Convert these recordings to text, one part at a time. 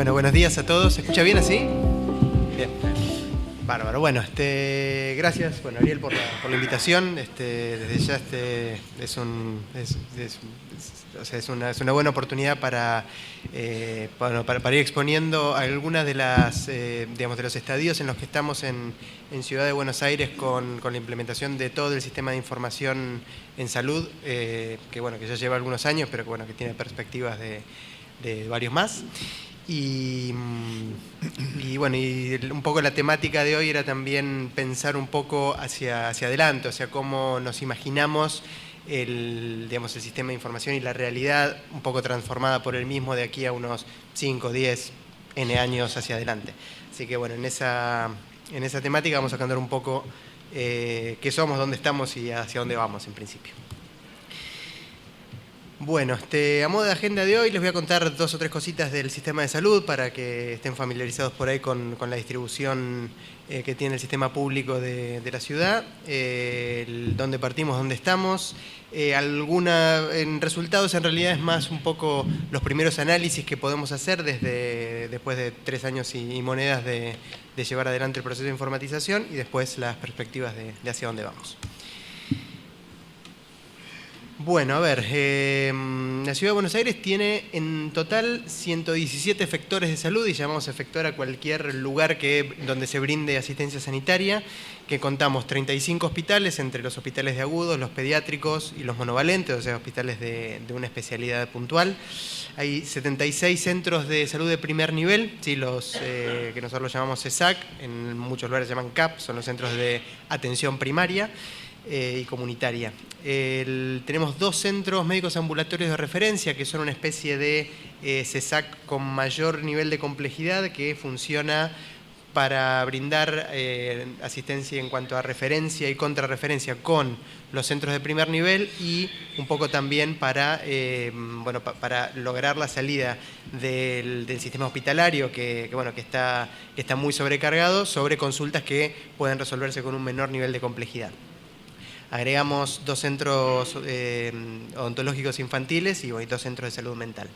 Bueno, buenos días a todos. ¿Se escucha bien así? Bien. Bárbaro. Bueno, gracias, bueno, Ariel, por la invitación. Desde ya es una buena oportunidad para ir exponiendo algunas de las, digamos, de los estadios en los que estamos en Ciudad de Buenos Aires con la implementación de todo el sistema de información en salud, que ya lleva algunos años, pero que tiene perspectivas de varios más. Y un poco la temática de hoy era también pensar un poco hacia adelante, o sea, cómo nos imaginamos el sistema de información y la realidad un poco transformada por el mismo de aquí a unos 5, 10, N años hacia adelante. Así que bueno, en esa temática vamos a contar un poco qué somos, dónde estamos y hacia dónde vamos en principio. Bueno, a modo de agenda de hoy les voy a contar 2 o 3 cositas del sistema de salud para que estén familiarizados por ahí con la distribución que tiene el sistema público de la ciudad, dónde partimos, dónde estamos. En resultados en realidad es más un poco los primeros análisis que podemos hacer después de 3 años y monedas de llevar adelante el proceso de informatización, y después las perspectivas de hacia dónde vamos. Bueno, a ver, la Ciudad de Buenos Aires tiene en total 117 efectores de salud, y llamamos efector a cualquier lugar donde se brinde asistencia sanitaria, que contamos 35 hospitales, entre los hospitales de agudos, los pediátricos y los monovalentes, o sea, hospitales de una especialidad puntual. Hay 76 centros de salud de primer nivel, ¿sí? Que nosotros los llamamos CESAC, en muchos lugares se llaman CAP, son los centros de atención primaria y comunitaria. Tenemos 2 centros médicos ambulatorios de referencia, que son una especie de CESAC con mayor nivel de complejidad, que funciona para brindar asistencia en cuanto a referencia y contrarreferencia con los centros de primer nivel, y un poco también para lograr la salida del sistema hospitalario que está muy sobrecargado, sobre consultas que pueden resolverse con un menor nivel de complejidad. Agregamos 2 centros odontológicos infantiles y 2 centros de salud mental.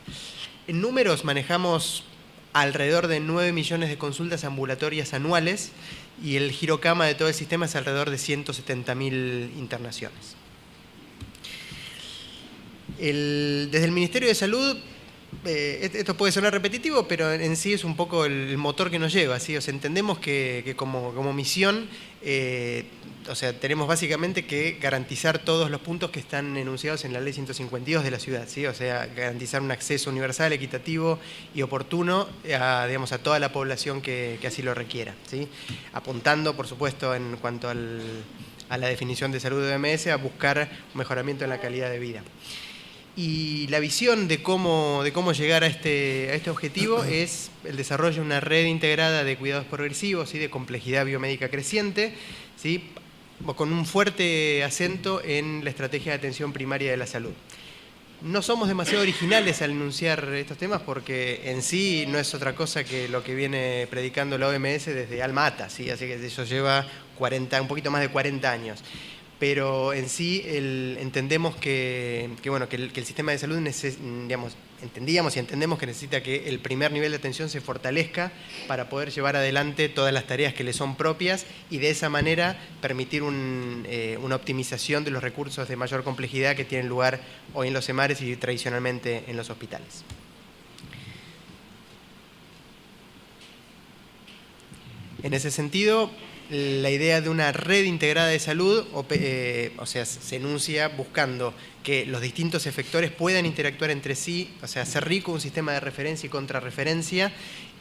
En números manejamos alrededor de 9 millones de consultas ambulatorias anuales, y el girocama de todo el sistema es alrededor de 170.000 internaciones. Desde el Ministerio de Salud, esto puede sonar repetitivo, pero en sí es un poco el motor que nos lleva, ¿sí? O sea, entendemos que como misión, tenemos básicamente que garantizar todos los puntos que están enunciados en la Ley 152 de la ciudad, ¿sí? O sea, garantizar un acceso universal, equitativo y oportuno a toda la población que así lo requiera, ¿sí? Apuntando, por supuesto, en cuanto a la definición de salud de OMS, a buscar un mejoramiento en la calidad de vida. Y la visión de cómo llegar a este objetivo es el desarrollo de una red integrada de cuidados progresivos y de complejidad biomédica creciente, ¿sí? Con un fuerte acento en la estrategia de atención primaria de la salud. No somos demasiado originales al enunciar estos temas, porque en sí no es otra cosa que lo que viene predicando la OMS desde Alma Ata, ¿sí? Así que eso lleva un poquito más de 40 años. Pero en sí entendemos que el sistema de salud entendíamos y entendemos que necesita que el primer nivel de atención se fortalezca para poder llevar adelante todas las tareas que le son propias, y de esa manera permitir una optimización de los recursos de mayor complejidad que tienen lugar hoy en los EMARES y tradicionalmente en los hospitales. En ese sentido, la idea de una red integrada de salud, se enuncia buscando que los distintos efectores puedan interactuar entre sí, o sea, hacer rico un sistema de referencia y contrarreferencia,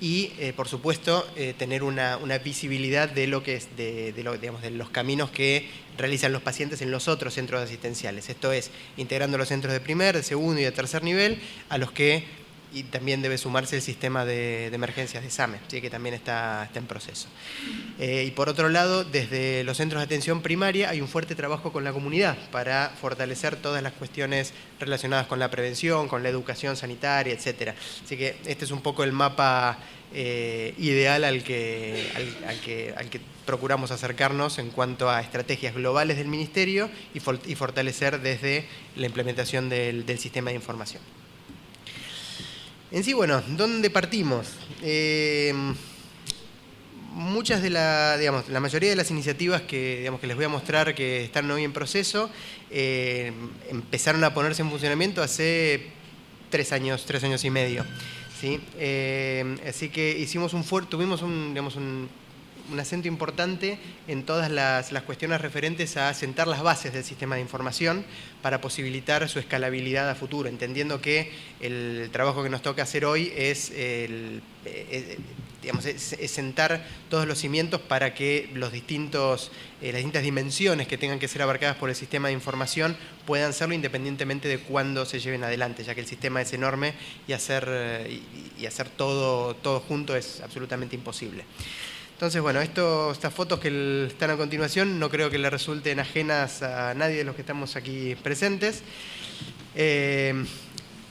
y por supuesto tener una visibilidad de los caminos que realizan los pacientes en los otros centros asistenciales. Esto es, integrando los centros de primer, de segundo y de tercer nivel, a los que y también debe sumarse el sistema de emergencias de SAME, ¿sí? Que también está en proceso. Y por otro lado, desde los centros de atención primaria hay un fuerte trabajo con la comunidad para fortalecer todas las cuestiones relacionadas con la prevención, con la educación sanitaria, etc. Así que este es un poco el mapa ideal al que procuramos acercarnos en cuanto a estrategias globales del Ministerio y fortalecer desde la implementación del sistema de información. En sí, bueno, ¿dónde partimos? Muchas de la mayoría de las iniciativas que les voy a mostrar que están hoy en proceso, empezaron a ponerse en funcionamiento hace 3 años y medio. ¿Sí? Así que tuvimos un acento importante en todas las cuestiones referentes a sentar las bases del sistema de información para posibilitar su escalabilidad a futuro, entendiendo que el trabajo que nos toca hacer hoy es sentar todos los cimientos para que las distintas dimensiones que tengan que ser abarcadas por el sistema de información puedan serlo independientemente de cuándo se lleven adelante, ya que el sistema es enorme y hacer todo junto es absolutamente imposible. Entonces, bueno, estas fotos que están a continuación no creo que le resulten ajenas a nadie de los que estamos aquí presentes. El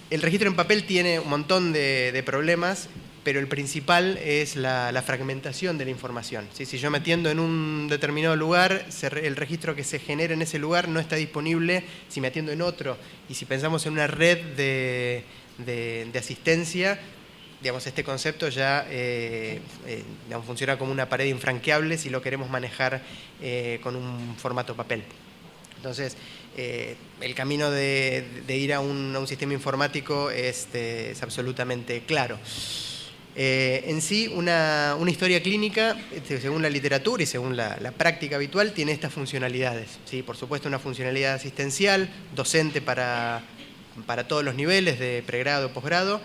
registro en papel tiene un montón de problemas, pero el principal es la fragmentación de la información. ¿Sí? Si yo me atiendo en un determinado lugar, el registro que se genera en ese lugar no está disponible si me atiendo en otro. Y si pensamos en una red de asistencia, este concepto ya funciona como una pared infranqueable si lo queremos manejar con un formato papel. Entonces, el camino de ir a un sistema informático es absolutamente claro. En sí, una historia clínica, según la literatura y según la práctica habitual, tiene estas funcionalidades. ¿Sí? Por supuesto, una funcionalidad asistencial, docente para todos los niveles de pregrado o posgrado.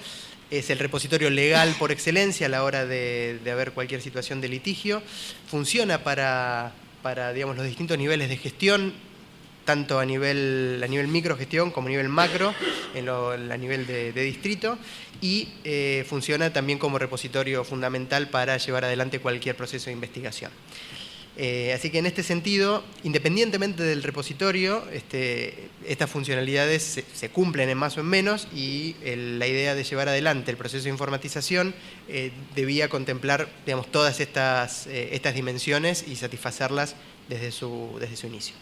Es el repositorio legal por excelencia a la hora de haber cualquier situación de litigio. Funciona para los distintos niveles de gestión, tanto a nivel microgestión como a nivel macro, a nivel de distrito, y funciona también como repositorio fundamental para llevar adelante cualquier proceso de investigación. Así que en este sentido, independientemente del repositorio, estas funcionalidades se cumplen en más o en menos, y la idea de llevar adelante el proceso de informatización debía contemplar todas estas dimensiones y satisfacerlas desde su inicio.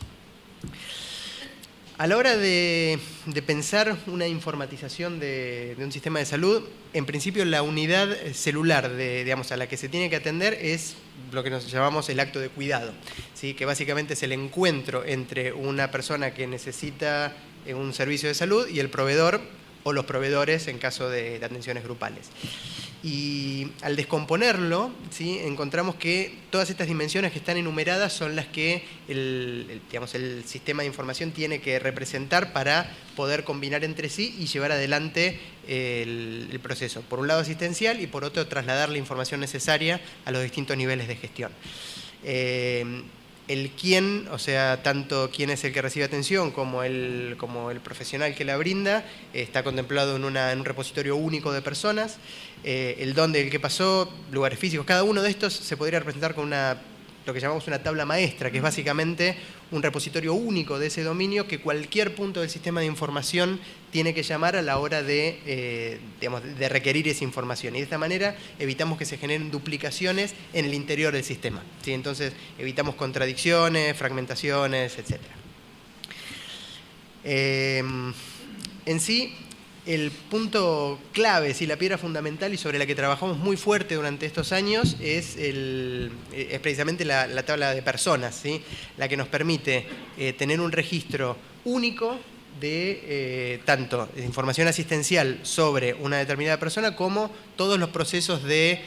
A la hora de pensar una informatización de un sistema de salud, en principio la unidad celular a la que se tiene que atender es lo que nos llamamos el acto de cuidado, ¿sí? Que básicamente es el encuentro entre una persona que necesita un servicio de salud y el proveedor o los proveedores en caso de atenciones grupales. Y al descomponerlo, ¿sí? Encontramos que todas estas dimensiones que están enumeradas son las que el sistema de información tiene que representar para poder combinar entre sí y llevar adelante el proceso. Por un lado asistencial y por otro trasladar la información necesaria a los distintos niveles de gestión. El quién, o sea, tanto quién es el que recibe atención como el profesional que la brinda, está contemplado en un repositorio único de personas. El dónde, el qué pasó, lugares físicos, cada uno de estos se podría representar con lo que llamamos una tabla maestra, que es básicamente un repositorio único de ese dominio que cualquier punto del sistema de información tiene que llamar a la hora de requerir esa información. Y de esta manera evitamos que se generen duplicaciones en el interior del sistema, ¿sí? Entonces evitamos contradicciones, fragmentaciones, etc. En sí, el punto clave, la piedra fundamental y sobre la que trabajamos muy fuerte durante estos años es precisamente la tabla de personas, ¿sí? La que nos permite tener un registro único de tanto de información asistencial sobre una determinada persona como todos los procesos de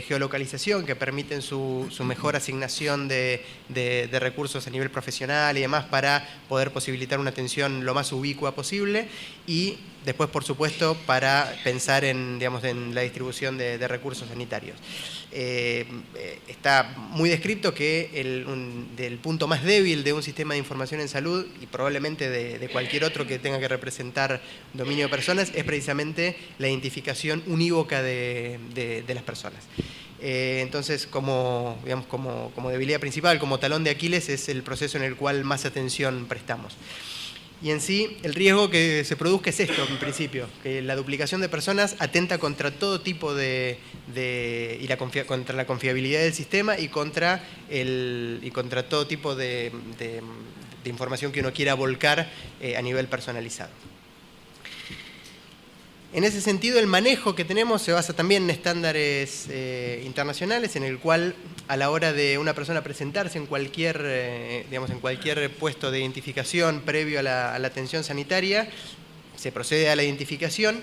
geolocalización que permiten su mejor asignación de recursos a nivel profesional y demás para poder posibilitar una atención lo más ubicua posible, y después, por supuesto, para pensar en la distribución de recursos sanitarios. Está muy descrito que el punto más débil de un sistema de información en salud, y probablemente de cualquier otro que tenga que representar dominio de personas, es precisamente la identificación unívoca de las personas. Entonces, como debilidad principal, como talón de Aquiles, es el proceso en el cual más atención prestamos. Y en sí, el riesgo que se produzca es esto, en principio, que la duplicación de personas atenta contra todo tipo contra la confiabilidad del sistema y contra todo tipo de información que uno quiera volcar a nivel personalizado. En ese sentido, el manejo que tenemos se basa también en estándares internacionales, en el cual a la hora de una persona presentarse en cualquier, digamos, en cualquier puesto de identificación previo a la atención sanitaria, se procede a la identificación,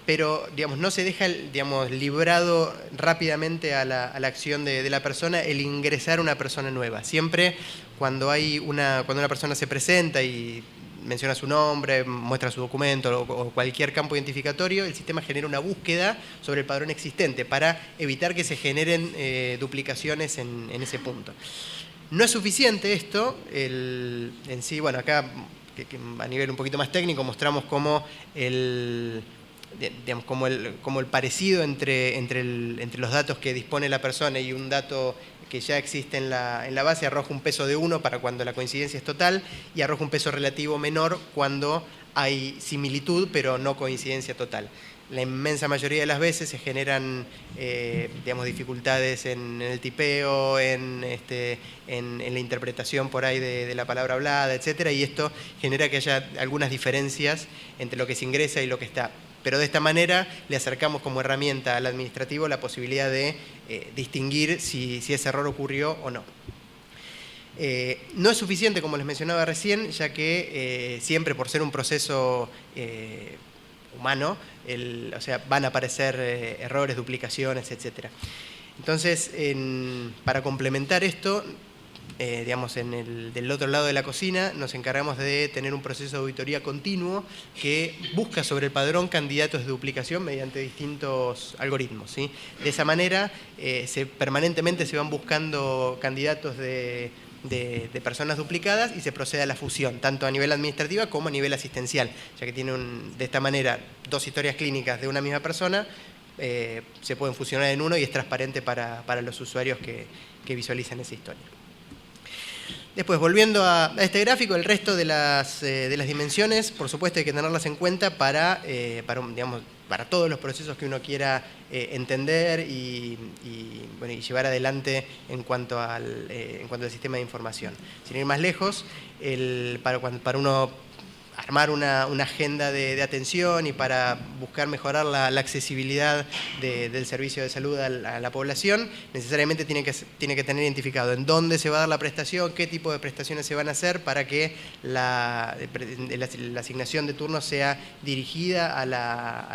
pero digamos, no se deja digamos, librado rápidamente a la acción de la persona el ingresar una persona nueva. Siempre cuando una persona se presenta y menciona su nombre, muestra su documento o cualquier campo identificatorio, el sistema genera una búsqueda sobre el padrón existente para evitar que se generen duplicaciones en ese punto. No es suficiente esto, en sí, bueno, acá a nivel un poquito más técnico mostramos cómo digamos, como el parecido entre los datos que dispone la persona y un dato que ya existe en la base arroja un peso de 1 para cuando la coincidencia es total y arroja un peso relativo menor cuando hay similitud pero no coincidencia total. La inmensa mayoría de las veces se generan digamos, dificultades en el tipeo, en la interpretación por ahí de la palabra hablada, etc. Y esto genera que haya algunas diferencias entre lo que se ingresa y lo que está. Pero de esta manera le acercamos como herramienta al administrativo la posibilidad de distinguir si ese error ocurrió o no. No es suficiente, como les mencionaba recién, ya que siempre por ser un proceso humano, o sea, van a aparecer errores, duplicaciones, etc. Entonces, para complementar esto, digamos, del otro lado de la cocina, nos encargamos de tener un proceso de auditoría continuo que busca sobre el padrón candidatos de duplicación mediante distintos algoritmos, ¿sí? De esa manera, permanentemente se van buscando candidatos de personas duplicadas y se procede a la fusión, tanto a nivel administrativa como a nivel asistencial, ya que tiene de esta manera 2 historias clínicas de una misma persona, se pueden fusionar en uno y es transparente para los usuarios que visualizan esa historia. Después, volviendo a este gráfico, el resto de las dimensiones, por supuesto, hay que tenerlas en cuenta para todos los procesos que uno quiera entender y llevar adelante en cuanto al sistema de información. Sin ir más lejos, para uno armar una agenda de atención y para buscar mejorar la accesibilidad del servicio de salud a la población, necesariamente tiene que tener identificado en dónde se va a dar la prestación, qué tipo de prestaciones se van a hacer para que la asignación de turnos sea dirigida a la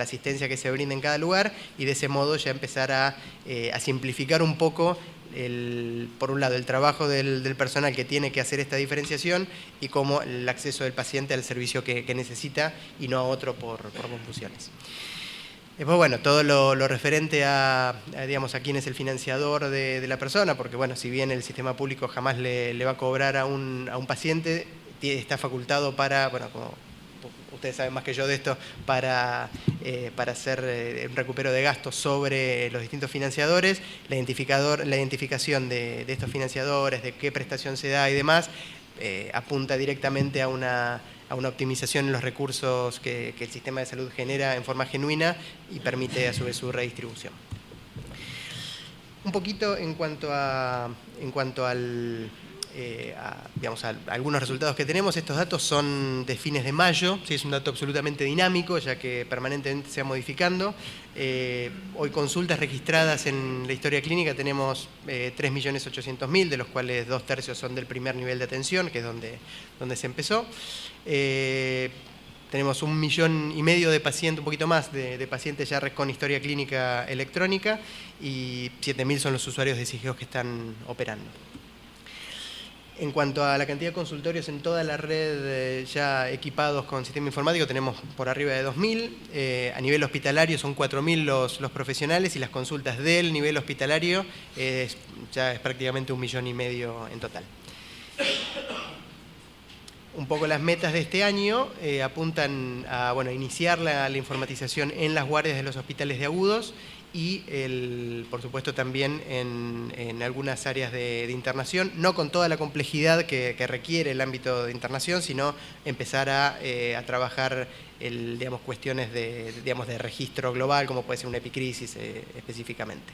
asistencia que se brinda en cada lugar y de ese modo ya empezar a simplificar un poco por un lado, el trabajo del personal que tiene que hacer esta diferenciación y como el acceso del paciente al servicio que necesita y no a otro por confusiones. Después, bueno, todo lo referente a quién es el financiador de la persona, porque, bueno, si bien el sistema público jamás le va a cobrar a un paciente, está facultado para, bueno, como ustedes saben más que yo de esto, para hacer un recupero de gastos sobre los distintos financiadores, la identificación de estos financiadores, de qué prestación se da y demás, apunta directamente a una optimización en los recursos que el sistema de salud genera en forma genuina y permite a su vez su redistribución. Un poquito en cuanto a algunos resultados que tenemos. Estos datos son de fines de mayo, ¿sí? Es un dato absolutamente dinámico, ya que permanentemente se va modificando. Hoy consultas registradas en la historia clínica tenemos 3.800.000, de los cuales 2/3 son del primer nivel de atención, que es donde se empezó. Tenemos 1,5 millones de pacientes, un poquito más, de pacientes ya con historia clínica electrónica y 7.000 son los usuarios de SIGEOS que están operando. En cuanto a la cantidad de consultorios en toda la red ya equipados con sistema informático, tenemos por arriba de 2.000. A nivel hospitalario son 4.000 los profesionales y las consultas del nivel hospitalario ya es prácticamente 1,5 millones en total. Un poco las metas de este año apuntan a iniciar la informatización en las guardias de los hospitales de agudos y, por supuesto, también en algunas áreas de internación, no con toda la complejidad que requiere el ámbito de internación, sino empezar a trabajar cuestiones de registro global, como puede ser una epicrisis específicamente.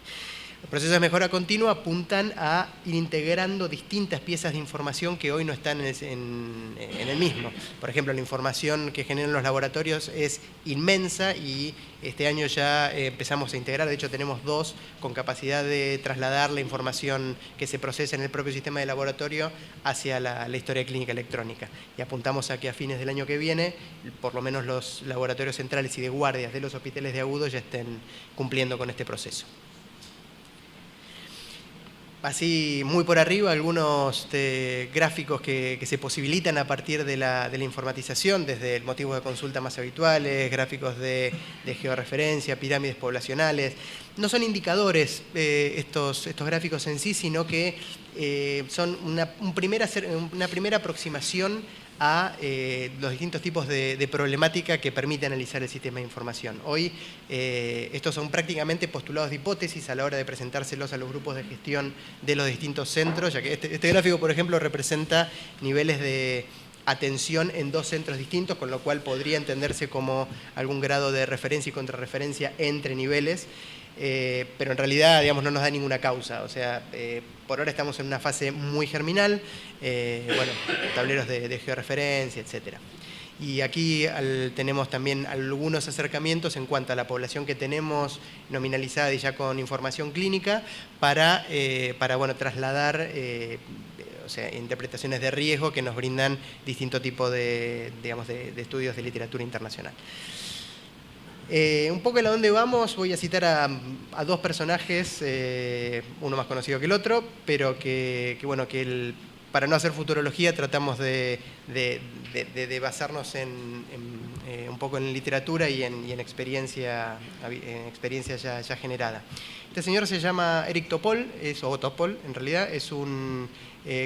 Los procesos de mejora continua apuntan a ir integrando distintas piezas de información que hoy no están en el mismo. Por ejemplo, la información que generan los laboratorios es inmensa y este año ya empezamos a integrar, de hecho tenemos 2 con capacidad de trasladar la información que se procesa en el propio sistema de laboratorio hacia la historia clínica electrónica. Y apuntamos a que a fines del año que viene, por lo menos los laboratorios centrales y de guardias de los hospitales de agudos ya estén cumpliendo con este proceso. Así, muy por arriba, algunos gráficos que se posibilitan a partir de la informatización, desde motivos de consulta más habituales, gráficos de georreferencia, pirámides poblacionales. No son indicadores estos gráficos en sí, sino que son una primera aproximación a los distintos tipos de problemática que permite analizar el sistema de información. Hoy estos son prácticamente postulados de hipótesis a la hora de presentárselos a los grupos de gestión de los distintos centros, ya que este gráfico, por ejemplo, representa niveles de atención en 2 centros distintos, con lo cual podría entenderse como algún grado de referencia y contrarreferencia entre niveles. Pero en realidad, digamos, no nos da ninguna causa. O sea, por ahora estamos en una fase muy germinal, bueno, tableros de georreferencia, etc. Y aquí tenemos también algunos acercamientos en cuanto a la población que tenemos nominalizada y ya con información clínica para bueno, trasladar o sea, interpretaciones de riesgo que nos brindan distinto tipo digamos, de estudios de literatura internacional. Un poco en a dónde vamos, voy a citar a 2 personajes, uno más conocido que el otro, pero bueno, para no hacer futurología tratamos de basarnos un poco en literatura y en experiencia ya generada. Este señor se llama Eric Topol, o Topol en realidad, es un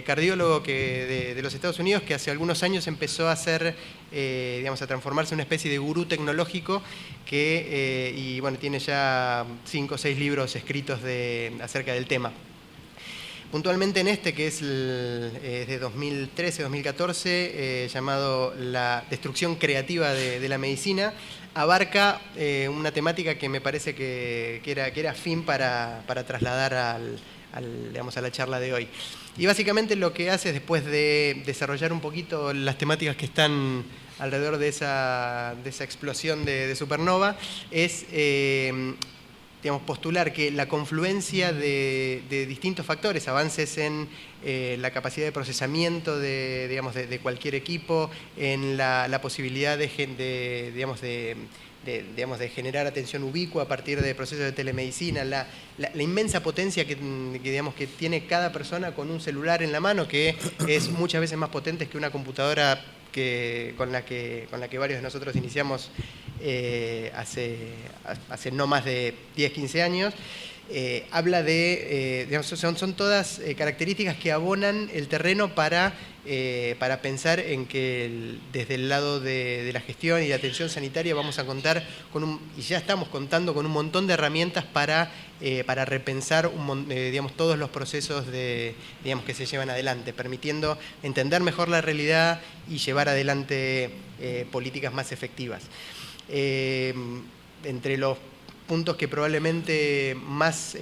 cardiólogo de los Estados Unidos que hace algunos años empezó a hacer, digamos, a transformarse en una especie de gurú tecnológico y bueno, tiene ya 5 o 6 libros escritos acerca del tema. Puntualmente en este, que es de 2013-2014, llamado La destrucción creativa de la medicina, abarca una temática que me parece que era fin para trasladar digamos, a la charla de hoy. Y básicamente lo que hace es, después de desarrollar un poquito las temáticas que están alrededor de esa explosión de supernova, es digamos, postular que la confluencia de distintos factores, avances en la capacidad de procesamiento digamos, de cualquier equipo, en la posibilidad de generar atención ubicua a partir de procesos de telemedicina, la inmensa potencia digamos, que tiene cada persona con un celular en la mano, que es muchas veces más potente que una computadora con la que varios de nosotros iniciamos hace no más de 10, 15 años. Habla digamos, son todas características que abonan el terreno para pensar en que desde el lado de la gestión y de atención sanitaria vamos a contar y ya estamos contando con un montón de herramientas para repensar digamos, todos los procesos digamos, que se llevan adelante, permitiendo entender mejor la realidad y llevar adelante políticas más efectivas. Entre los puntos que probablemente más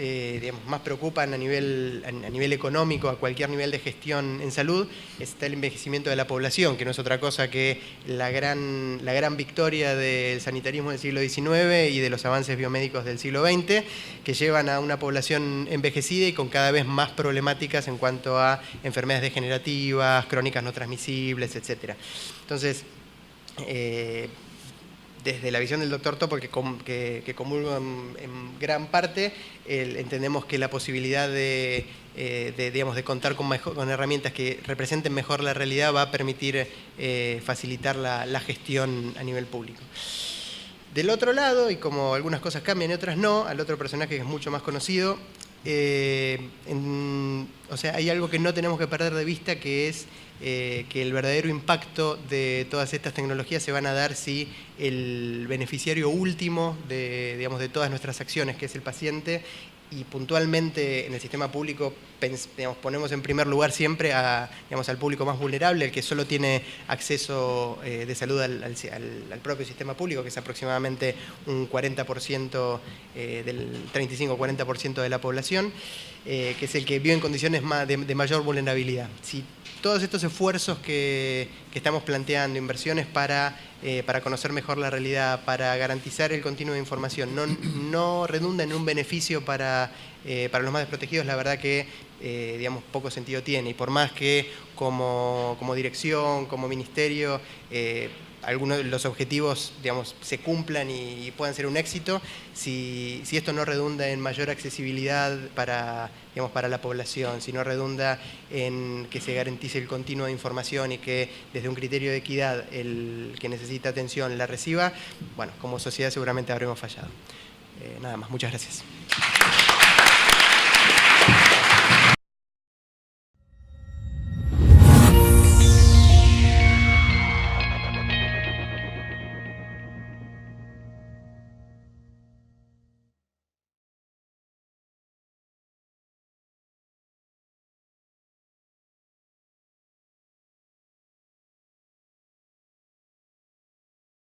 preocupan a nivel económico, a cualquier nivel de gestión en salud, está el envejecimiento de la población, que no es otra cosa que la gran victoria del sanitarismo del siglo XIX y de los avances biomédicos del siglo XX, que llevan a una población envejecida y con cada vez más problemáticas en cuanto a enfermedades degenerativas, crónicas no transmisibles, etc. Entonces, desde la visión del doctor Topol, que comulgo en gran parte, entendemos que la posibilidad de contar con herramientas que representen mejor la realidad va a permitir facilitar la gestión a nivel público. Del otro lado, y como algunas cosas cambian y otras no, al otro personaje que es mucho más conocido, o sea, hay algo que no tenemos que perder de vista, que es que el verdadero impacto de todas estas tecnologías se van a dar si el beneficiario último de, digamos, de todas nuestras acciones, que es el paciente, y puntualmente en el sistema público, digamos, ponemos en primer lugar siempre digamos, al público más vulnerable, el que solo tiene acceso de salud al propio sistema público, que es aproximadamente un 40% del 35-40% de la población, que es el que vive en condiciones de mayor vulnerabilidad. Si todos estos esfuerzos que estamos planteando, inversiones para conocer mejor la realidad, para garantizar el continuo de información, no redundan en un beneficio para los más desprotegidos, la verdad que digamos, poco sentido tiene. Y por más que como dirección, como ministerio, algunos de los objetivos, digamos, se cumplan y puedan ser un éxito, si esto no redunda en mayor accesibilidad para la población, si no redunda en que se garantice el continuo de información y que desde un criterio de equidad el que necesita atención la reciba, bueno, como sociedad seguramente habremos fallado. Nada más, muchas gracias.